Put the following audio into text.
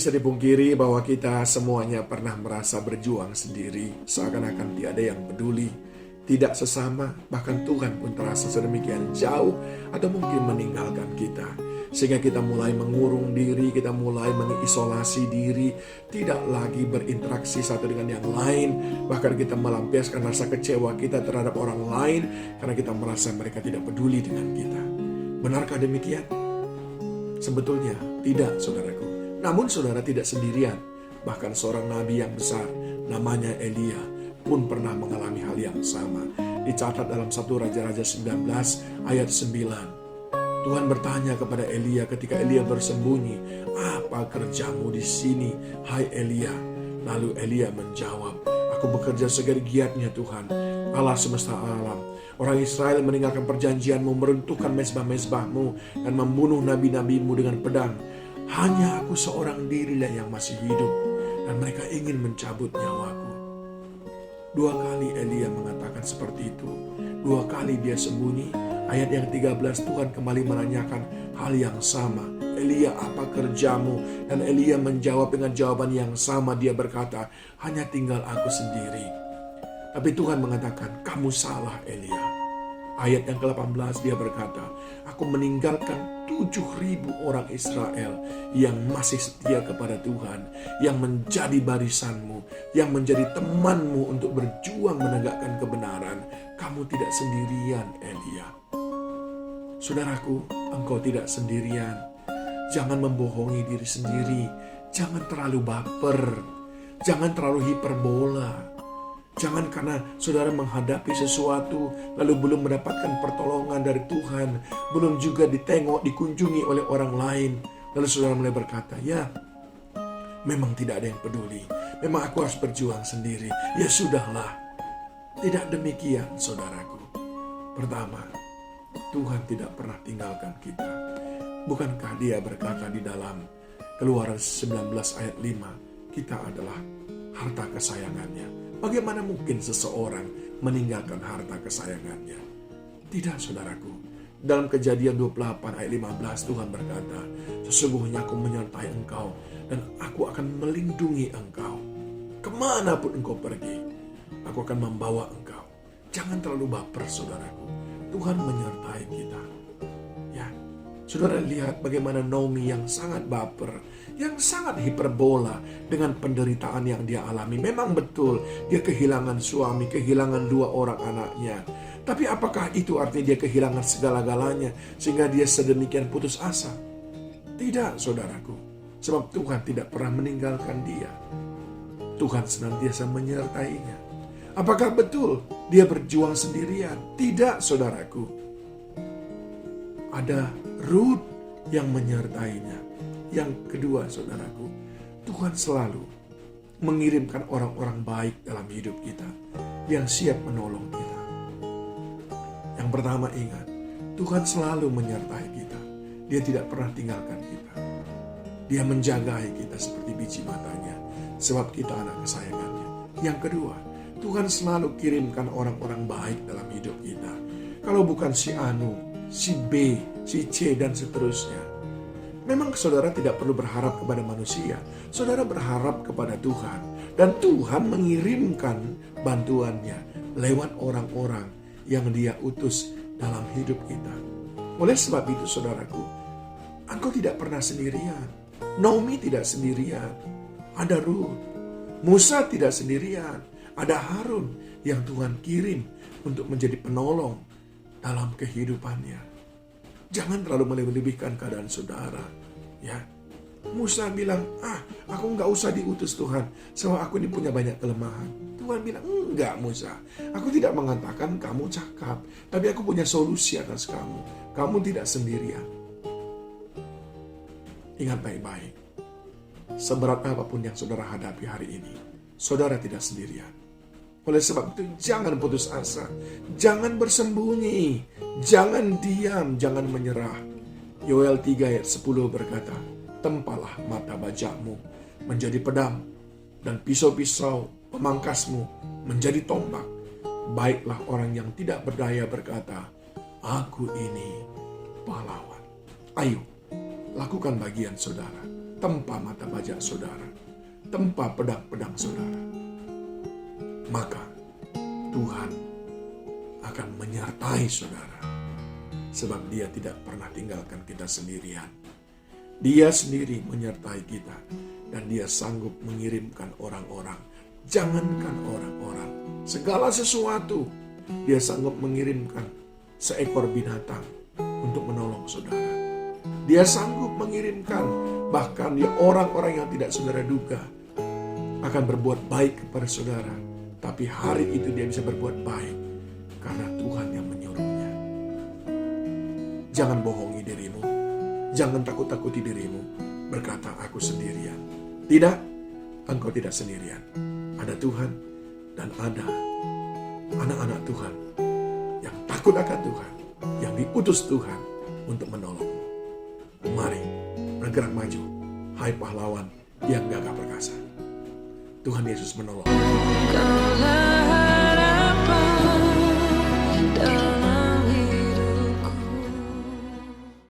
bisa dipungkiri bahwa kita semuanya pernah merasa berjuang sendiri, seakan-akan tiada yang peduli, tidak sesama, bahkan Tuhan pun terasa sedemikian jauh atau mungkin meninggalkan kita. Sehingga kita mulai mengurung diri, kita mulai mengisolasi diri, tidak lagi berinteraksi satu dengan yang lain, bahkan kita melampiaskan rasa kecewa kita terhadap orang lain karena kita merasa mereka tidak peduli dengan kita. Benarkah demikian? Sebetulnya tidak, saudaraku. Namun saudara tidak sendirian. Bahkan seorang nabi yang besar, namanya Elia, pun pernah mengalami hal yang sama. Dicatat dalam 1 Raja-Raja 19 ayat 9. Tuhan bertanya kepada Elia ketika Elia bersembunyi, "Apa kerjamu di sini, hai Elia?" Lalu Elia menjawab, "Aku bekerja segiat-giatnya Tuhan, Allah semesta alam. Orang Israel meninggalkan perjanjianmu, meruntuhkan mezbah-mezbahmu, dan membunuh nabi-nabimu dengan pedang. Hanya aku seorang dirilah yang masih hidup, dan mereka ingin mencabut nyawaku." 2 kali Elia mengatakan seperti itu. 2 kali dia sembunyi. Ayat yang 13 Tuhan kembali menanyakan hal yang sama. "Elia, apa kerjamu?" Dan Elia menjawab dengan jawaban yang sama. Dia berkata, "Hanya tinggal aku sendiri." Tapi Tuhan mengatakan, "Kamu salah, Elia." Ayat yang ke-18 dia berkata, "Aku meninggalkan 7.000 orang Israel yang masih setia kepada Tuhan, yang menjadi barisanmu, yang menjadi temanmu untuk berjuang menegakkan kebenaran. Kamu tidak sendirian, Elia." Saudaraku, engkau tidak sendirian. Jangan membohongi diri sendiri. Jangan terlalu baper. Jangan terlalu hiperbola. Jangan karena saudara menghadapi sesuatu lalu belum mendapatkan pertolongan dari Tuhan, belum juga dikunjungi oleh orang lain, lalu saudara mulai berkata, "Ya, memang tidak ada yang peduli. Memang aku harus berjuang sendiri. Ya sudahlah." Tidak demikian, saudaraku. Pertama, Tuhan tidak pernah tinggalkan kita. Bukankah Dia berkata di dalam Keluaran 19 ayat 5, kita adalah harta kesayangannya. Bagaimana mungkin seseorang meninggalkan harta kesayangannya? Tidak, saudaraku. Dalam Kejadian 28 ayat 15 Tuhan berkata, "Sesungguhnya aku menyertai engkau dan aku akan melindungi engkau. Kemanapun engkau pergi, aku akan membawa engkau." Jangan terlalu baper, saudaraku. Tuhan menyertai kita. Ya, saudara lihat bagaimana Naomi yang sangat baper, yang sangat hiperbola dengan penderitaan yang dia alami. Memang betul, dia kehilangan suami, kehilangan 2 orang anaknya. Tapi apakah itu artinya dia kehilangan segala-galanya sehingga dia sedemikian putus asa? Tidak, saudaraku. Sebab Tuhan tidak pernah meninggalkan dia. Tuhan senantiasa menyertainya. Apakah betul dia berjuang sendirian? Tidak, saudaraku. Ada Ruth yang menyertainya. Yang kedua, saudaraku, Tuhan selalu mengirimkan orang-orang baik dalam hidup kita yang siap menolong kita. Yang pertama, ingat, Tuhan selalu menyertai kita. Dia tidak pernah tinggalkan kita. Dia menjagai kita seperti biji matanya, sebab kita anak kesayangannya. Yang kedua, Tuhan selalu kirimkan orang-orang baik dalam hidup kita. Kalau bukan si Anu, si B, si C, dan seterusnya. Memang saudara tidak perlu berharap kepada manusia. Saudara berharap kepada Tuhan. Dan Tuhan mengirimkan bantuannya lewat orang-orang yang Dia utus dalam hidup kita. Oleh sebab itu, saudaraku, engkau tidak pernah sendirian. Naomi tidak sendirian. Ada Ruth. Musa tidak sendirian. Ada Harun yang Tuhan kirim untuk menjadi penolong dalam kehidupannya. Jangan terlalu melebih-lebihkan keadaan saudara. Ya, Musa bilang, aku nggak usah diutus Tuhan, sebab aku ini punya banyak kelemahan. Tuhan bilang, enggak Musa, aku tidak mengatakan kamu cakap, tapi aku punya solusi atas kamu. Kamu tidak sendirian. Ingat baik-baik, seberat apapun yang saudara hadapi hari ini, saudara tidak sendirian. Oleh sebab itu jangan putus asa, jangan bersembunyi, jangan diam, jangan menyerah. Yoel 3 ayat 10 berkata, "Tempalah mata bajakmu menjadi pedang dan pisau-pisau pemangkasmu menjadi tombak. Baiklah orang yang tidak berdaya berkata, aku ini pahlawan." Ayo, lakukan bagian saudara. tempa mata bajak saudara, tempa pedang-pedang saudara, maka Tuhan akan menyertai saudara. Sebab Dia tidak pernah tinggalkan kita sendirian. Dia sendiri menyertai kita. Dan Dia sanggup mengirimkan orang-orang. Jangankan orang-orang, segala sesuatu. Dia sanggup mengirimkan seekor binatang untuk menolong saudara. Dia sanggup mengirimkan bahkan ya orang-orang yang tidak saudara duga akan berbuat baik kepada saudara. Tapi hari itu dia bisa berbuat baik karena Tuhan yang menyuruhnya. Jangan bohongi dirimu. Jangan takut-takuti dirimu. Berkata, aku sendirian. Tidak, engkau tidak sendirian. Ada Tuhan dan ada anak-anak Tuhan yang takut akan Tuhan, yang diutus Tuhan untuk menolongmu. Mari bergerak maju, hai pahlawan yang gagah perkasa. Tuhan Yesus menolong.